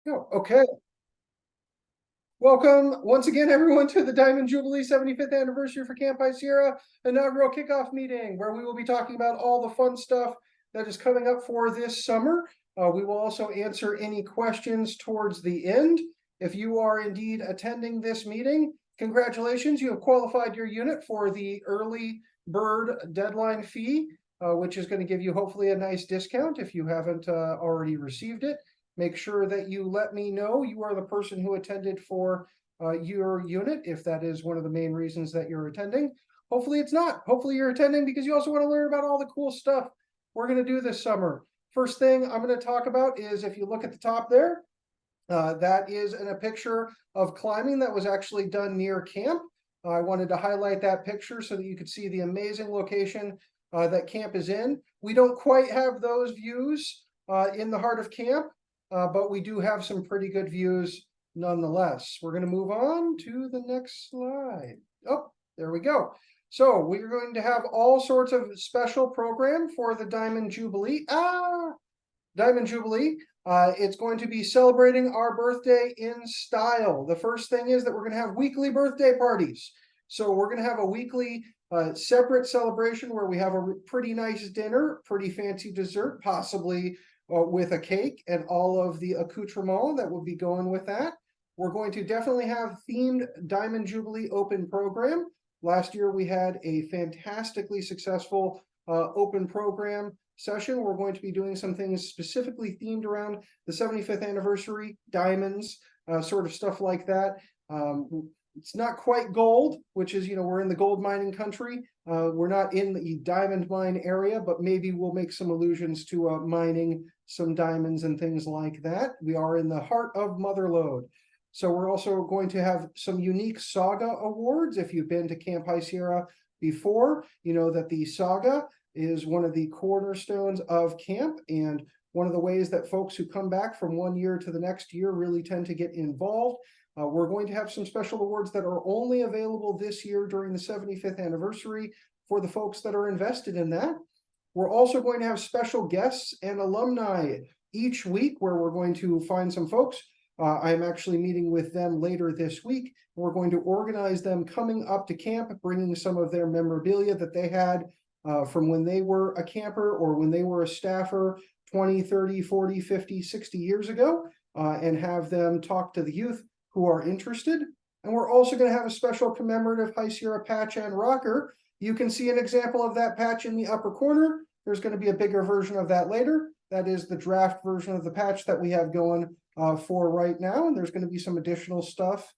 Oh, okay. Welcome once again, everyone, to the Diamond Jubilee 75th anniversary for Camp Hi-Sierra inaugural kickoff meeting, where we will be talking about all the fun stuff that is coming up for this summer. We will also answer any questions towards the end. If you are indeed attending this meeting, congratulations, you have qualified your unit for the early bird deadline fee, which is going to give you hopefully a nice discount if you haven't already received it. Make sure that you let me know you are the person who attended for your unit, if that is one of the main reasons that you're attending. Hopefully it's not. Hopefully you're attending because you also want to learn about all the cool stuff we're going to do this summer. First thing I'm going to talk about is, if you look at the top there, that is in a picture of climbing that was actually done near camp. I wanted to highlight that picture so that you could see the amazing location that camp is in. We don't quite have those views in the heart of camp, but we do have some pretty good views nonetheless. We're going to move on to the next slide. Oh, there we go. So we're going to have all sorts of special program for the Diamond Jubilee. Diamond Jubilee. It's going to be celebrating our birthday in style. The first thing is that we're going to have weekly birthday parties. So we're going to have a weekly separate celebration where we have a pretty nice dinner, pretty fancy dessert, possibly with a cake and all of the accoutrement that will be going with that. We're going to definitely have themed Diamond Jubilee open program. Last year we had a fantastically successful open program session. We're going to be doing some things specifically themed around the 75th anniversary, diamonds, sort of stuff like that. It's not quite gold, which is, we're in the gold mining country. We're not in the diamond mine area, but maybe we'll make some allusions to mining some diamonds and things like that. We are in the heart of Motherlode. So we're also going to have some unique Saga awards. If you've been to Camp Hi-Sierra before, you know that the Saga is one of the cornerstones of camp, and one of the ways that folks who come back from one year to the next year really tend to get involved. We're going to have some special awards that are only available this year during the 75th anniversary for the folks that are invested in that. We're also going to have special guests and alumni each week, where we're going to find some folks. I'm actually meeting with them later this week. We're going to organize them coming up to camp, bringing some of their memorabilia that they had from when they were a camper or when they were a staffer 20, 30, 40, 50, 60 years ago, and have them talk to the youth who are interested. And we're also going to have a special commemorative Hi-Sierra patch and rocker. You can see an example of that patch in the upper corner. There's going to be a bigger version of that later. That is the draft version of the patch that we have going for right now. And there's going to be some additional stuff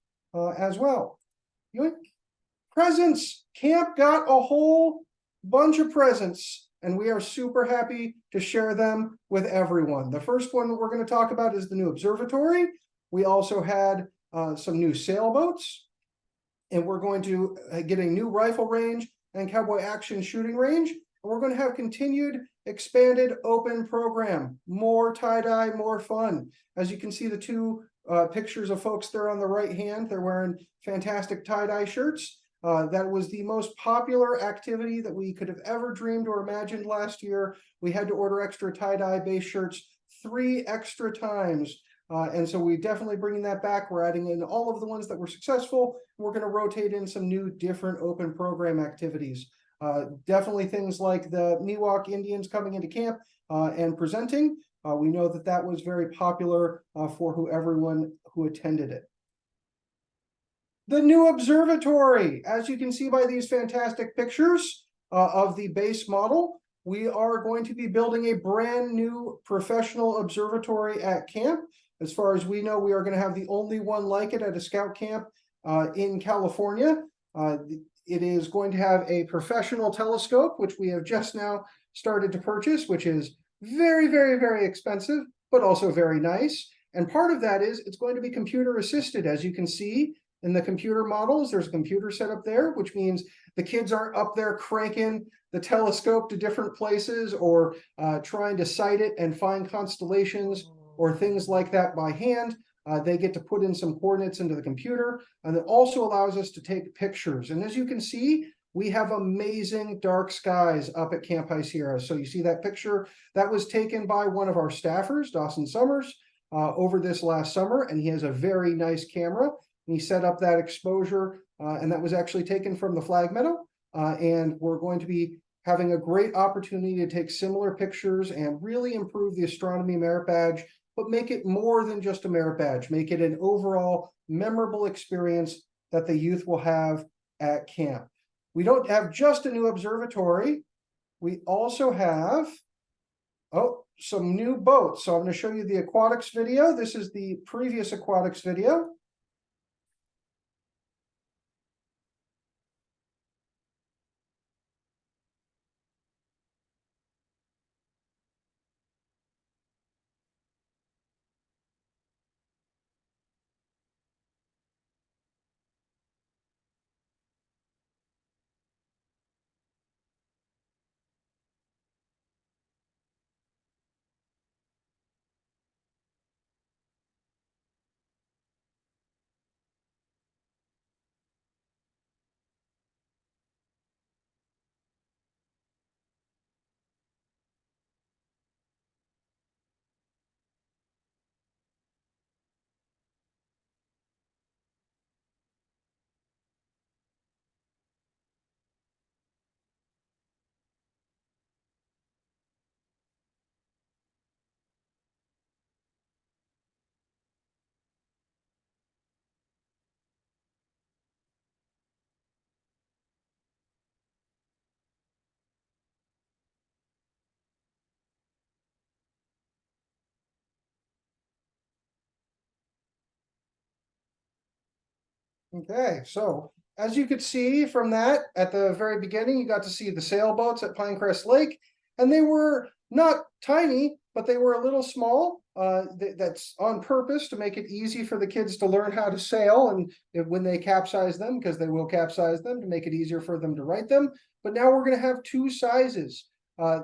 as well. Presents. Camp got a whole bunch of presents, and we are super happy to share them with everyone. The first one we're going to talk about is the new observatory. We also had some new sailboats, and we're going to get a new rifle range and cowboy action shooting range. And we're going to have continued expanded open program, more tie-dye, more fun. As you can see, the two pictures of folks there on the right hand, they're wearing fantastic tie-dye shirts. That was the most popular activity that we could have ever dreamed or imagined last year. We had to order extra tie-dye base shirts 3 extra times. And so we're definitely bringing that back. We're adding in all of the ones that were successful. We're going to rotate in some new different open program activities. Definitely things like the Miwok Indians coming into camp and presenting. We know that that was very popular for everyone who attended it. The new observatory, as you can see by these fantastic pictures of the base model, we are going to be building a brand new professional observatory at camp. As far as we know, we are going to have the only one like it at a scout camp in California. It is going to have a professional telescope, which we have just now started to purchase, which is very, very, very expensive, but also very nice. And part of that is it's going to be computer assisted. As you can see in the computer models, there's a computer set up there, which means the kids aren't up there cranking the telescope to different places or trying to sight it and find constellations or things like that by hand. They get to put in some coordinates into the computer, and it also allows us to take pictures. And as you can see, we have amazing dark skies up at Camp Hi-Sierra. So you see that picture that was taken by one of our staffers, Dawson Summers. over this last summer, and he has a very nice camera. And he set up that exposure, and that was actually taken from the flag meadow. And we're going to be having a great opportunity to take similar pictures and really improve the astronomy merit badge, but make it more than just a merit badge, make it an overall memorable experience that the youth will have at camp. We don't have just a new observatory. We also have, some new boats. So I'm going to show you the aquatics video. This is the previous aquatics video. Okay, so as you could see from that at the very beginning, you got to see the sailboats at Pinecrest Lake, and they were not tiny, but they were a little small. That's on purpose to make it easy for the kids to learn how to sail, and when they capsize them, because they will capsize them, to make it easier for them to write them. But now we're going to have two sizes.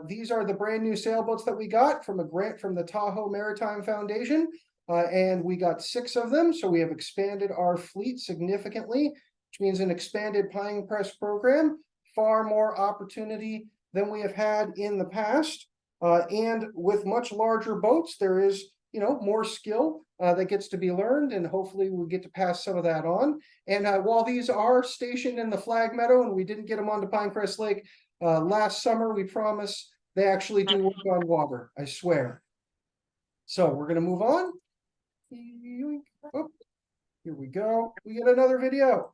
These are the brand new sailboats that we got from a grant from the Tahoe Maritime Foundation. And we got 6 of them, so we have expanded our fleet significantly, which means an expanded Pinecrest program, far more opportunity than we have had in the past. And with much larger boats, there is, more skill that gets to be learned, and hopefully we'll get to pass some of that on. And while these are stationed in the flag meadow, and we didn't get them onto Pinecrest Lake last summer, we promise they actually do work on water, I swear. So we're going to move on. Oh, here we go. We get another video.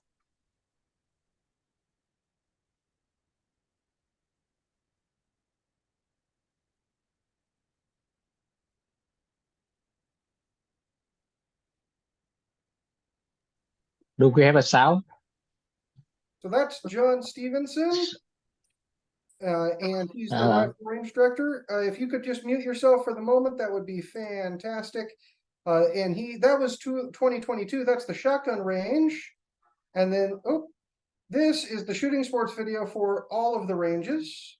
Do we have a sound? So that's John Stevenson, and he's the rifle range director. If you could just mute yourself for the moment, that would be fantastic. And that was 2022. That's the shotgun range. And then, this is the shooting sports video for all of the ranges.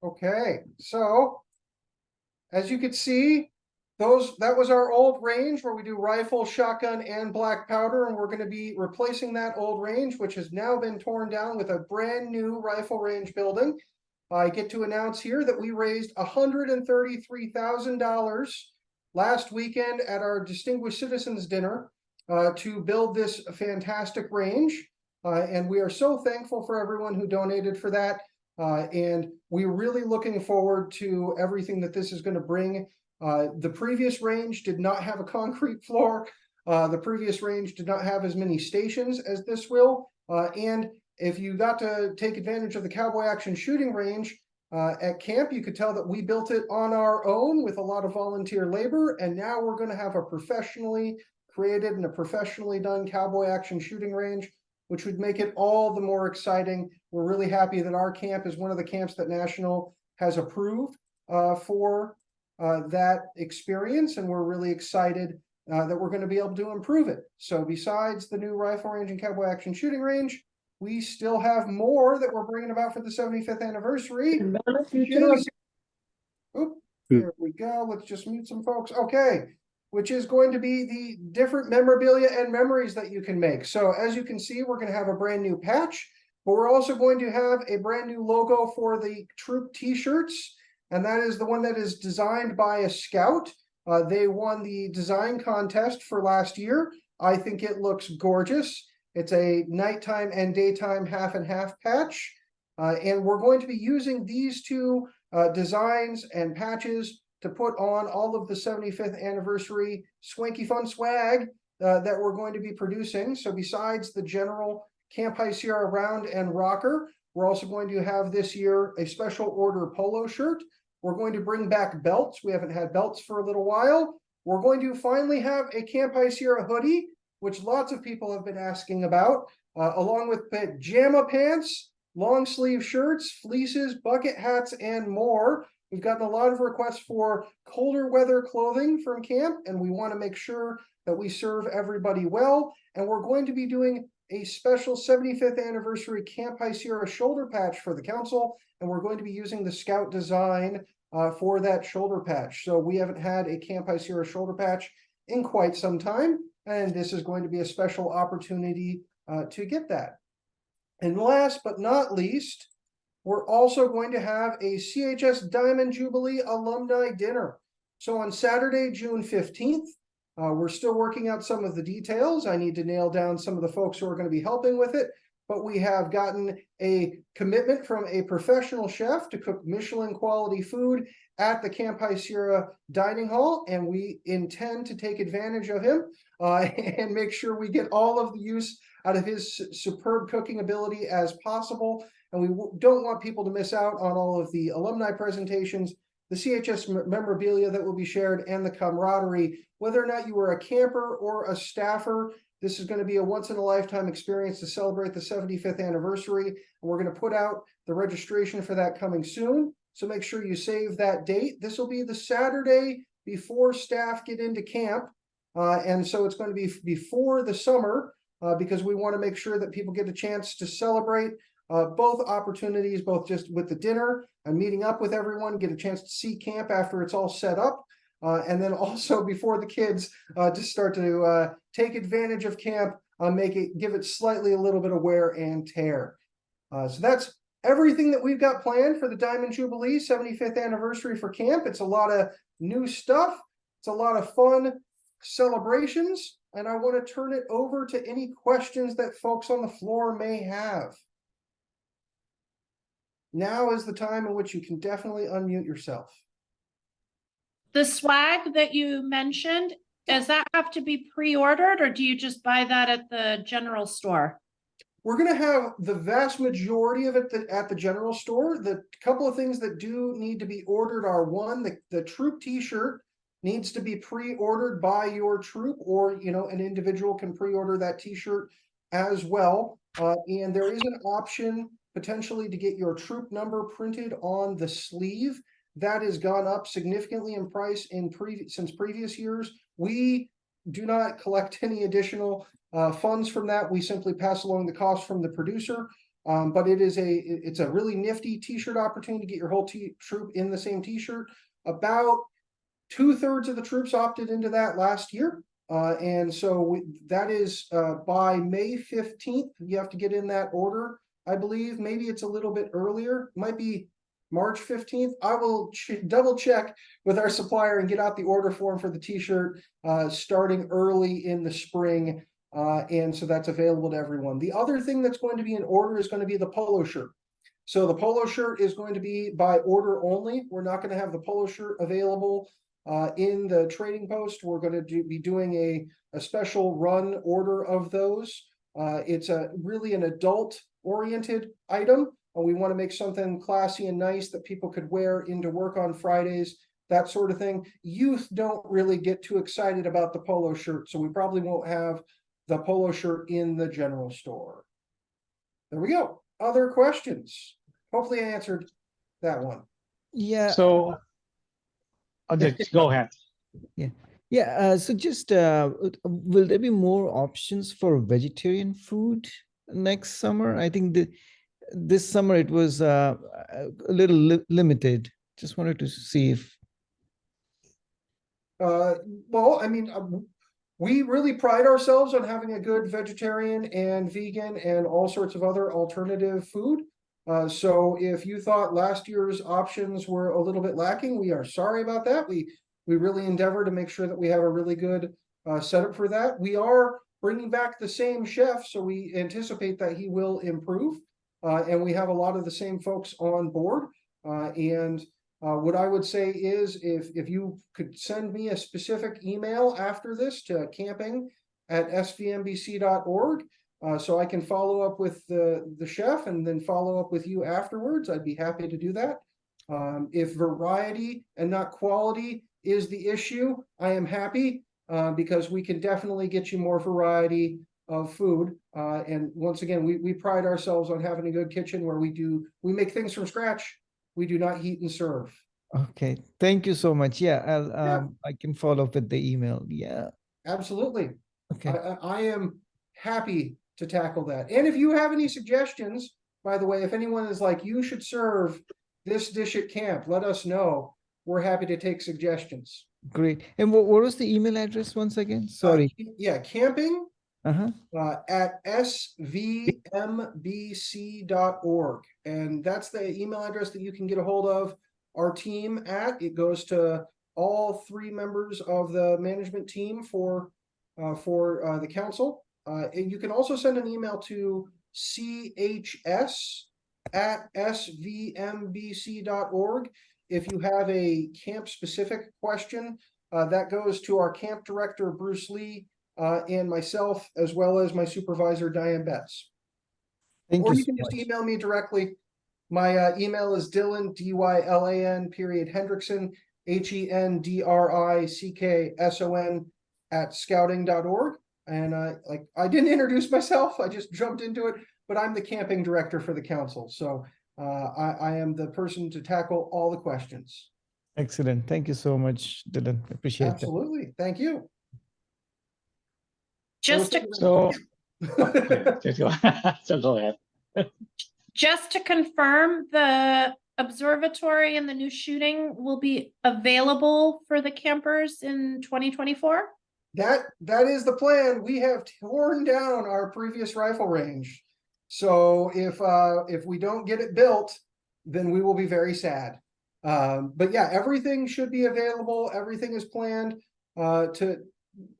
Okay, so as you can see, that was our old range where we do rifle, shotgun, and black powder, and we're going to be replacing that old range, which has now been torn down, with a brand new rifle range building. I get to announce here that we raised $133,000 last weekend at our Distinguished Citizens Dinner to build this fantastic range. And we are so thankful for everyone who donated for that. And we're really looking forward to everything that this is going to bring. The previous range did not have a concrete floor. The previous range did not have as many stations as this will. And if you got to take advantage of the cowboy action shooting range at camp, you could tell that we built it on our own with a lot of volunteer labor. And now we're going to have a professionally created and a professionally done cowboy action shooting range, which would make it all the more exciting. We're really happy that our camp is one of the camps that National has approved for that experience. And we're really excited that we're going to be able to improve it. So besides the new rifle range and cowboy action shooting range, we still have more that we're bringing about for the 75th anniversary. Here we go. Let's just mute some folks. Okay. Which is going to be the different memorabilia and memories that you can make. So as you can see, we're going to have a brand new patch, but we're also going to have a brand new logo for the troop t-shirts. And that is the one that is designed by a scout. They won the design contest for last year. I think it looks gorgeous. It's a nighttime and daytime half and half patch. And we're going to be using these two designs and patches to put on all of the 75th anniversary swanky fun swag that we're going to be producing. So besides the general Camp Hi-Sierra round and rocker, we're also going to have this year a special order polo shirt. We're going to bring back belts. We haven't had belts for a little while. We're going to finally have a Camp Hi-Sierra hoodie, which lots of people have been asking about, along with pajama pants, long sleeve shirts, fleeces, bucket hats, and more. We've gotten a lot of requests for colder weather clothing from camp, and we want to make sure that we serve everybody well. And we're going to be doing a special 75th anniversary Camp Hi-Sierra shoulder patch for the council, and we're going to be using the Scout design for that shoulder patch. So we haven't had a Camp Hi-Sierra shoulder patch in quite some time, and this is going to be a special opportunity to get that. And last but not least, we're also going to have a CHS Diamond Jubilee alumni dinner. So on Saturday, June 15th, we're still working out some of the details. I need to nail down some of the folks who are going to be helping with it, but we have gotten a commitment from a professional chef to cook Michelin quality food at the Camp Hi-Sierra dining hall, and we intend to take advantage of him and make sure we get all of the use out of his superb cooking ability as possible. And we don't want people to miss out on all of the alumni presentations, the CHS memorabilia that will be shared, and the camaraderie. Whether or not you were a camper or a staffer, this is going to be a once-in-a-lifetime experience to celebrate the 75th anniversary. And we're going to put out the registration for that coming soon. So make sure you save that date. This will be the Saturday before staff get into camp. And so it's going to be before the summer because we want to make sure that people get a chance to celebrate both opportunities, both just with the dinner and meeting up with everyone, get a chance to see camp after it's all set up. And then also before the kids to start to take advantage of camp, give it slightly a little bit of wear and tear. So that's everything that we've got planned for the Diamond Jubilee 75th anniversary for camp. It's a lot of new stuff. It's a lot of fun celebrations. And I want to turn it over to any questions that folks on the floor may have. Now is the time in which you can definitely unmute yourself. The swag that you mentioned, does that have to be pre-ordered, or do you just buy that at the general store? We're going to have the vast majority of it at the general store. The couple of things that do need to be ordered are, one, the troop t-shirt needs to be pre-ordered by your troop, or an individual can pre-order that t-shirt as well. And there is an option potentially to get your troop number printed on the sleeve. That has gone up significantly in price since previous years. We do not collect any additional funds from that. We simply pass along the cost from the producer. But it's a really nifty t-shirt opportunity to get your whole troop in the same t-shirt. About 2/3 of the troops opted into that last year. And so that is by May 15th. You have to get in that order, I believe. Maybe it's a little bit earlier. It might be March 15th. I will double check with our supplier and get out the order form for the t-shirt starting early in the spring And so that's available to everyone. The other thing that's going to be in order is going to be the polo shirt. So the polo shirt is going to be by order only. We're not going to have the polo shirt available in the trading post. We're going to be doing a special run order of those. It's really an adult-oriented item. We want to make something classy and nice that people could wear into work on Fridays, that sort of thing. Youth don't really get too excited about the polo shirt, so we probably won't have the polo shirt in the general store. There we go. Other questions? Hopefully I answered that one. Yeah. So, just go ahead. Yeah. So just will there be more options for vegetarian food next summer? I think this summer it was a little limited. Just wanted to see if. Well, I mean, we really pride ourselves on having a good vegetarian and vegan and all sorts of other alternative food. So if you thought last year's options were a little bit lacking, we are sorry about that. We really endeavor to make sure that we have a really good setup for that. We are bringing back the same chef, so we anticipate that he will improve. And we have a lot of the same folks on board. What I would say is if you could send me a specific email after this to camping@svmbc.org, so I can follow up with the chef and then follow up with you afterwards, I'd be happy to do that. If variety and not quality is the issue, I am happy because we can definitely get you more variety of food. And once again, we pride ourselves on having a good kitchen where we make things from scratch. We do not heat and serve. Okay, thank you so much. Yeah, I can follow up with the email. Yeah, absolutely. Okay, I am happy to tackle that. And if you have any suggestions, by the way, if anyone is like, you should serve this dish at camp, let us know. We're happy to take suggestions. great. And what was the email address once again? Sorry. Camping Uh-huh. at svmbc.org. And that's the email address that you can get a hold of our team at. It goes to all 3 members of the management team for the council. And you can also send an email to chs@svmbc.org. If you have a camp specific question, that goes to our camp director, Bruce Lee, and myself, as well as my supervisor, Diane Betts. Thank Or you you so can just much. email me directly. My email is Dylan, DYLAN, Hendrickson, HENDRICKSON @scouting.org. And I didn't introduce myself. I just jumped into it, but I'm the camping director for the council. So I am the person to tackle all the questions. Excellent. Thank you so much, Dylan. Appreciate that. Absolutely. Thank you. Just to, So, just go, so go ahead. just to confirm, the observatory and the new shooting will be available for the campers in 2024? That is the plan. We have torn down our previous rifle range. So if we don't get it built, then we will be very sad. But yeah, everything should be available. Everything is planned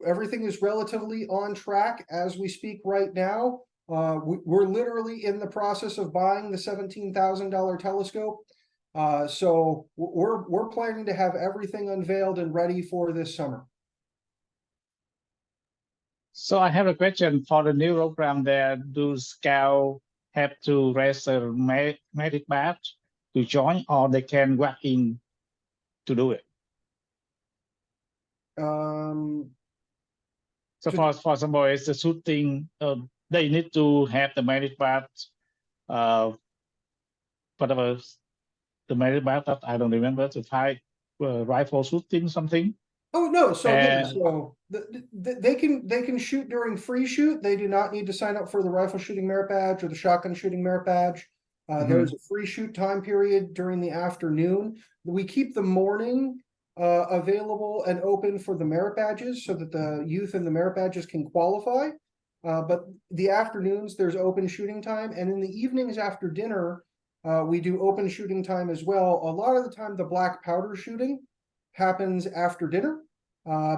everything is relatively on track as we speak right now. We're literally in the process of buying the $17,000 telescope. So we're planning to have everything unveiled and ready for this summer. So I have a question for the new program there. Do Scout have to raise a medic badge to join, or they can walk in to do it? So for example, it's a shooting, they need to have the medic badge, whatever the medic badge that I don't remember, to fight rifle shooting something. Oh no! So they can shoot during free shoot. They do not need to sign up for the rifle shooting merit badge or the shotgun shooting merit badge. There's a free shoot time period during the afternoon. We keep the morning available and open for the merit badges so that the youth and the merit badges can qualify. But the afternoons there's open shooting time, and in the evenings after dinner we do open shooting time as well. A lot of the time the black powder shooting happens after dinner.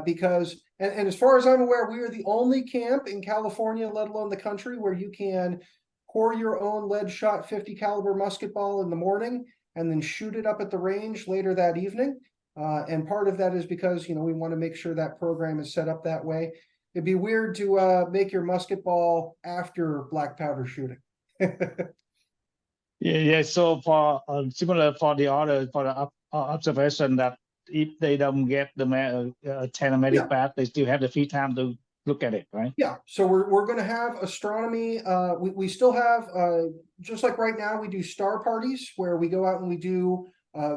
Because, and as far as I'm aware, we are the only camp in California, let alone the country, where you can pour your own lead shot 50 caliber musket ball in the morning and then shoot it up at the range later that evening. And part of that is because, you know, we want to make sure that program is set up that way. It'd be weird to make your musket ball after black powder shooting. Yeah. So for similar for the other for the observation that if they don't get the telematic path, they still have the free time to look at it, right? Yeah, so we're going to have astronomy. We still have just like right now we do star parties where we go out and we do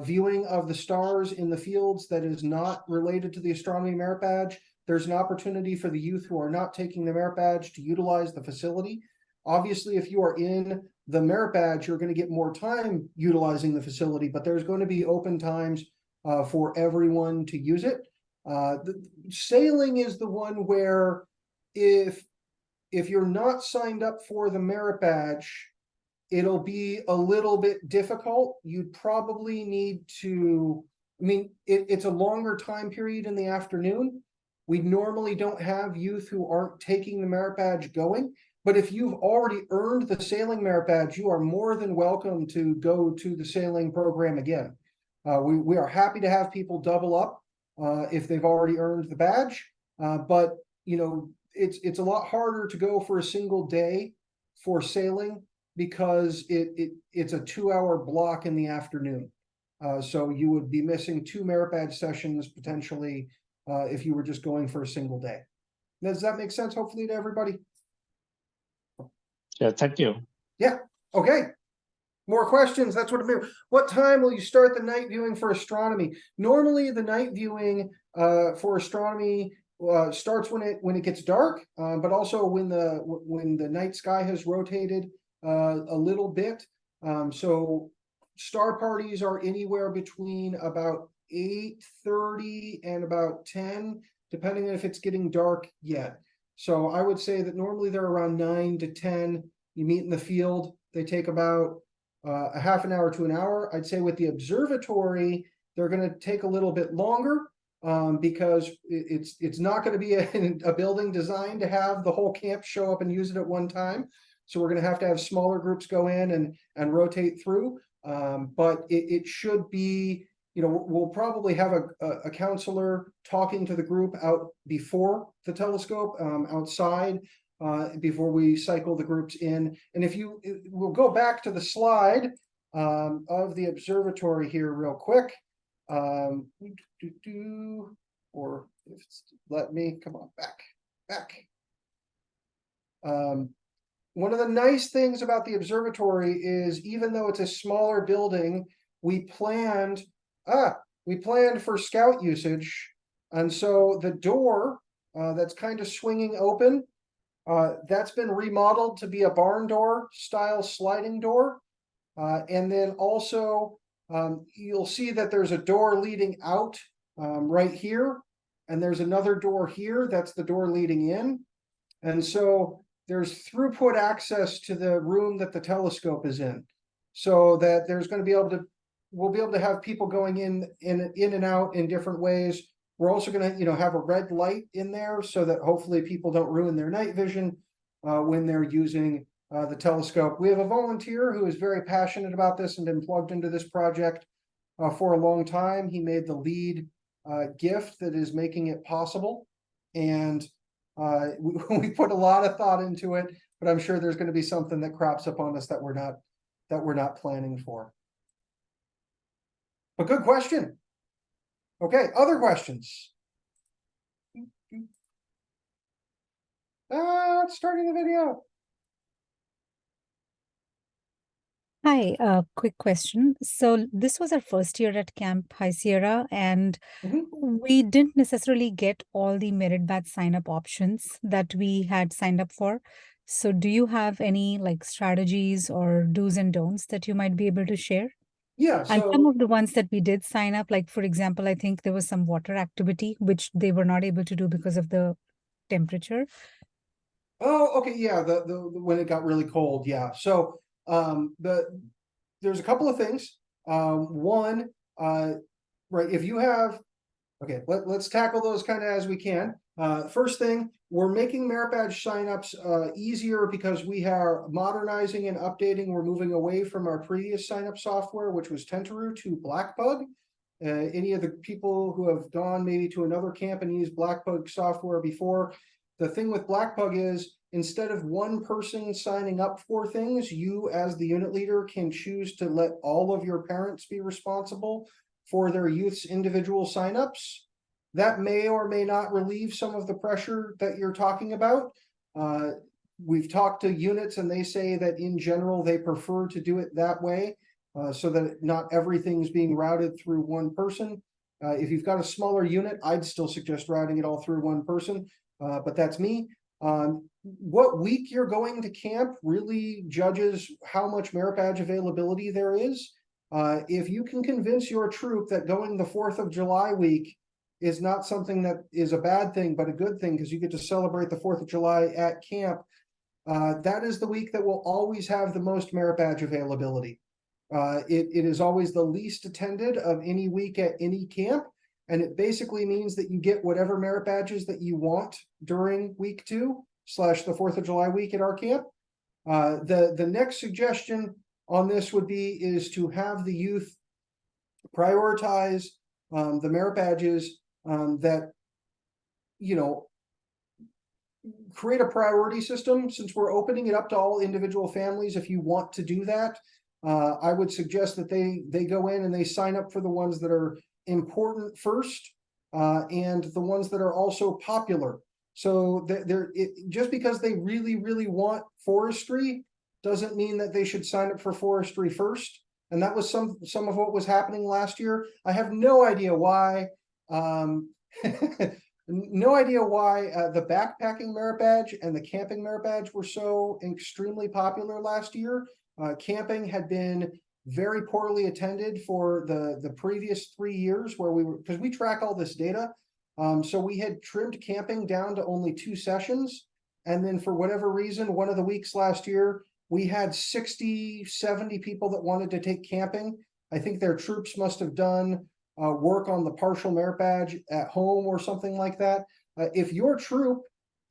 viewing of the stars in the fields that is not related to the astronomy merit badge. There's an opportunity for the youth who are not taking the merit badge to utilize the facility. Obviously, if you are in the merit badge, you're going to get more time utilizing the facility, but there's going to be open times for everyone to use it. The sailing is the one where if you're not signed up for the merit badge, it'll be a little bit difficult. You'd probably need to, I mean, it's a longer time period in the afternoon. We normally don't have youth who aren't taking the merit badge going, but if you've already earned the sailing merit badge, you are more than welcome to go to the sailing program again. We are happy to have people double up if they've already earned the badge, but you know, it's a lot harder to go for a single day for sailing because it's a 2-hour block in the afternoon. So you would be missing 2 merit badge sessions potentially if you were just going for a single day. Does that make sense, hopefully, to everybody? Yeah, thank you. Yeah, okay. More questions, that's what I'm here. What time will you start the night viewing for astronomy? Normally the night viewing for astronomy starts when it gets dark, but also when the night sky has rotated a little bit. So star parties are anywhere between about 8:30 and about 10, depending on if it's getting dark yet. So I would say that normally they're around 9 to 10. You meet in the field. They take about a half an hour to an hour. I'd say with the observatory, they're going to take a little bit longer because it's not going to be a building designed to have the whole camp show up and use it at one time. So we're going to have smaller groups go in and rotate through. But it should be, you know, we'll probably have a counselor talking to the group out before the telescope, outside, before we cycle the groups in. And we'll go back to the slide of the observatory here real quick. Or if it's let me, come on, back. One of the nice things about the observatory is even though it's a smaller building, we planned for scout usage. And so the door that's kind of swinging open, that's been remodeled to be a barn door style sliding door. And then also you'll see that there's a door leading out right here. And there's another door here. That's the door leading in. And so there's throughput access to the room that the telescope is in. So that there's going to we'll be able to have people going in and out in different ways. We're also going to, you know, have a red light in there so that hopefully people don't ruin their night vision when they're using the telescope. We have a volunteer who is very passionate about this and been plugged into this project for a long time. He made the lead gift that is making it possible. And we put a lot of thought into it, but I'm sure there's going to be something that crops up on us that we're not planning for. But good question. Okay, other questions? Starting the video. Hi, quick question. So this was our first year at Camp Hi-Sierra, and we didn't necessarily get all the merit badge sign-up options that we had signed up for. So do you have any like strategies or do's and don'ts that you might be able to share? Yeah, And some so of the ones that we did sign up, like for example, I think there was some water activity, which they were not able to do because of the temperature. oh, okay, yeah, the when it got really cold, yeah. So there's a couple of things. One, right, if you have Okay, let's tackle those kind of as we can. First thing, we're making merit badge signups easier because we are modernizing and updating. We're moving away from our previous signup software, which was Tentaroo, to Blackbug. Any of the people who have gone maybe to another camp and used Blackbug software before, the thing with Blackbug is instead of one person signing up for things, you as the unit leader can choose to let all of your parents be responsible for their youth's individual signups. That may or may not relieve some of the pressure that you're talking about. We've talked to units and they say that in general, they prefer to do it that way so that not everything's being routed through one person. If you've got a smaller unit, I'd still suggest routing it all through one person, but that's me. What week you're going to camp really judges how much merit badge availability there is. If you can convince your troop that going the 4th of July week is not something that is a bad thing, but a good thing because you get to celebrate the 4th of July at camp, that is the week that will always have the most merit badge availability. It is always the least attended of any week at any camp, and it basically means that you get whatever merit badges that you want during week 2 / the 4th of July week at our camp. The next suggestion on this would be is to have the youth prioritize the merit badges that, you know, create a priority system. Since we're opening it up to all individual families, if you want to do that, I would suggest that they go in and they sign up for the ones that are important first and the ones that are also popular. So just because they really, really want forestry doesn't mean that they should sign up for forestry first. And that was some of what was happening last year. I have no idea why. No idea why the backpacking merit badge and the camping merit badge were so extremely popular last year. Camping had been very poorly attended for the previous 3 years where because we track all this data. So we had trimmed camping down to only 2 sessions. And then for whatever reason, one of the weeks last year, we had 60, 70 people that wanted to take camping. I think their troops must have done work on the partial merit badge at home or something like that. If your troop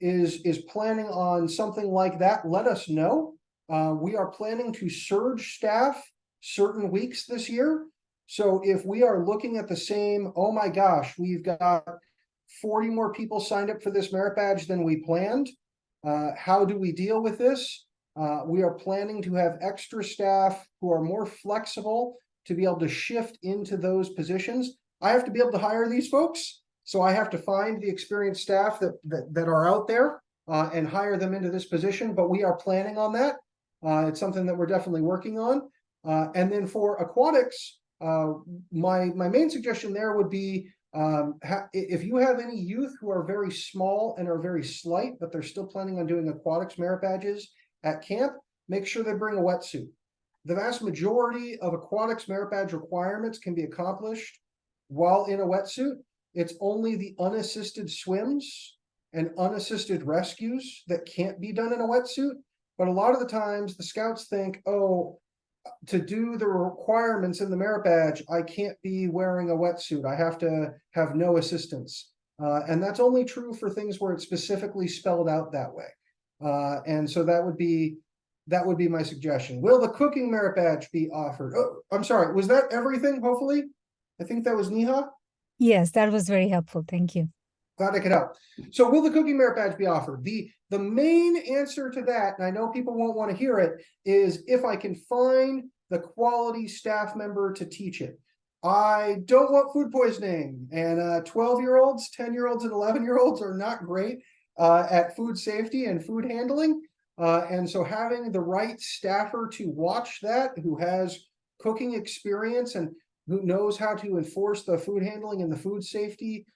is planning on something like that, let us know. We are planning to surge staff certain weeks this year. So if we are looking at the same, oh my gosh, we've got 40 more people signed up for this merit badge than we planned. How do we deal with this? We are planning to have extra staff who are more flexible to be able to shift into those positions. I have to be able to hire these folks. So I have to find the experienced staff that are out there and hire them into this position, but we are planning on that. It's something that we're definitely working on. And then for aquatics, my main suggestion there would be if you have any youth who are very small and are very slight, but they're still planning on doing aquatics merit badges at camp, make sure they bring a wetsuit. The vast majority of aquatics merit badge requirements can be accomplished while in a wetsuit. It's only the unassisted swims and unassisted rescues that can't be done in a wetsuit. But a lot of the times the scouts think, oh, to do the requirements in the merit badge, I can't be wearing a wetsuit. I have to have no assistance. And that's only true for things where it's specifically spelled out that way. And so that would be my suggestion. Will the cooking merit badge be offered? Oh, I'm sorry. Was that everything? Hopefully, I think that was Neha. Yes, that was very helpful. Thank you. Glad I could help. So will the cooking merit badge be offered? The main answer to that, and I know people won't want to hear it, is if I can find the quality staff member to teach it. I don't want food poisoning, and 12-year-olds, 10-year-olds, and 11-year-olds are not great at food safety and food handling. And so having the right staffer to watch that, who has cooking experience and who knows how to enforce the food handling and the food safety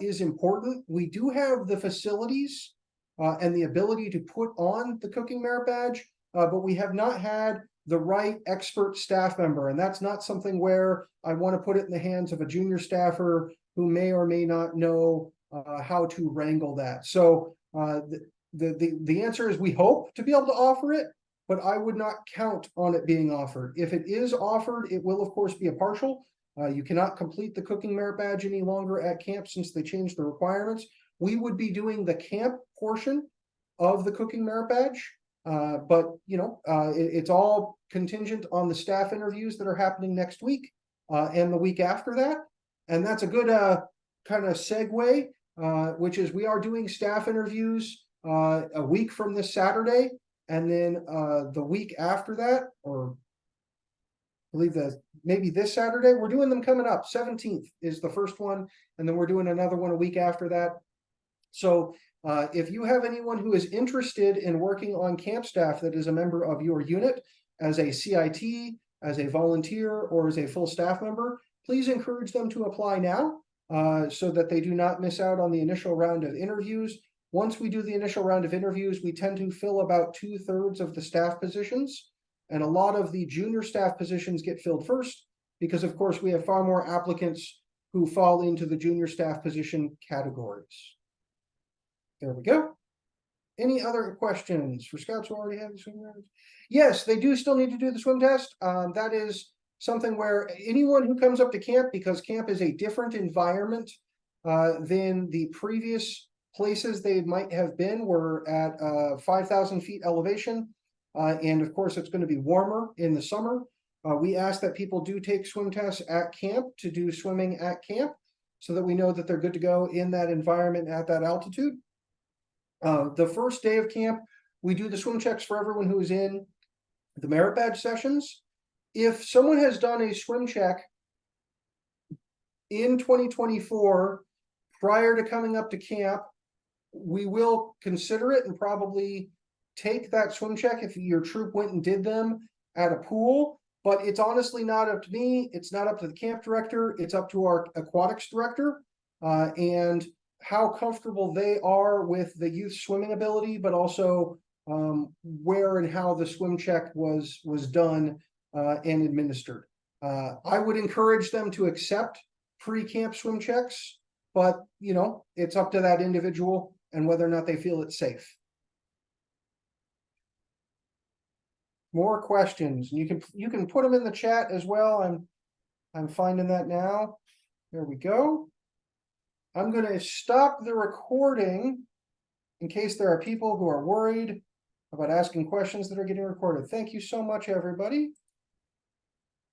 is important. We do have the facilities and the ability to put on the cooking merit badge, but we have not had the right expert staff member. And that's not something where I want to put it in the hands of a junior staffer who may or may not know how to wrangle that. So the answer is we hope to be able to offer it, but I would not count on it being offered. If it is offered, it will of course be a partial. You cannot complete the cooking merit badge any longer at camp since they changed the requirements. We would be doing the camp portion of the cooking merit badge. But it's all contingent on the staff interviews that are happening next week and the week after that. And that's a good kind of segue, which is we are doing staff interviews a week from this Saturday. And then the week after that, or I believe that maybe this Saturday, we're doing them coming up. 17th is the first one. And then we're doing another one a week after that. So if you have anyone who is interested in working on camp staff that is a member of your unit as a CIT, as a volunteer, or as a full staff member, please encourage them to apply now so that they do not miss out on the initial round of interviews. Once we do the initial round of interviews, we tend to fill about 2/3 of the staff positions. And a lot of the junior staff positions get filled first because, of course, we have far more applicants who fall into the junior staff position categories. There we go. Any other questions for scouts who already have the swim test? Yes, they do still need to do the swim test. That is something where anyone who comes up to camp, because camp is a different environment than the previous places they might have been, we're at 5,000 feet elevation. And of course, it's going to be warmer in the summer. We ask that people do take swim tests at camp to do swimming at camp so that we know that they're good to go in that environment at that altitude. The first day of camp, we do the swim checks for everyone who is in the merit badge sessions. If someone has done a swim check in 2024 prior to coming up to camp, we will consider it and probably take that swim check if your troop went and did them at a pool. But it's honestly not up to me. It's not up to the camp director. It's up to our aquatics director and how comfortable they are with the youth swimming ability, but also where and how the swim check was done and administered. I would encourage them to accept pre-camp swim checks, but it's up to that individual and whether or not they feel it's safe. More questions, and you can put them in the chat as well. I'm finding that now. There we go. I'm going to stop the recording in case there are people who are worried about asking questions that are getting recorded. Thank you so much, everybody.